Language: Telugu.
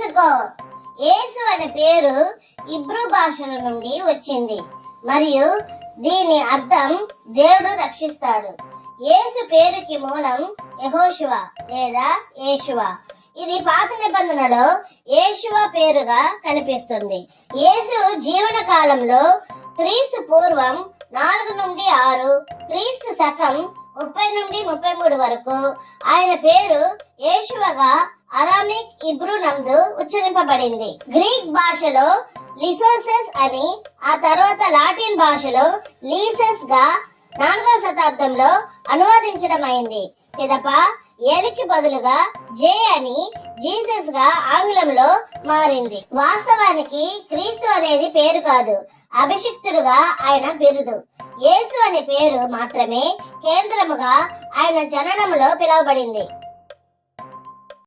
తెలుసుకో. యేసు అనే పేరు ఇబ్రూ భాషల నుండి వచ్చింది మరియు దీని అర్థం దేవుడు రక్షిస్తాడు. యేసు పేరుకి మూలం యెహోషువ లేదా యేషువ. ఇది పాత నిబంధనలో యేషువ పేరుగా కనిపిస్తుంది. యేసు జీవన కాలంలో క్రీస్తు పూర్వం 4 నుండి 6, క్రీస్తు శకం 30 నుండి 33 వరకు ఆయన పేరు యేషువగా అరామిక్ ఇబ్రూ నందు ఉచ్చరింపబడింది. గ్రీక్ భాషలో లిసోసెస్ అని, ఆ తర్వాత లాటిన్ భాషలో లీసెస్ గా 4వ శతాబ్దంలో అనువాదించడం అయింది. పిదప ఎలికి బదులుగా జే అని జీసస్ గా ఆంగ్లంలో మారింది. వాస్తవానికి క్రీస్తు అనేది పేరు కాదు, అభిషిక్తుడుగా ఆయన బిరుదు. యేసు అనే పేరు మాత్రమే కేంద్రముగా ఆయన జననములో పిలువబడింది.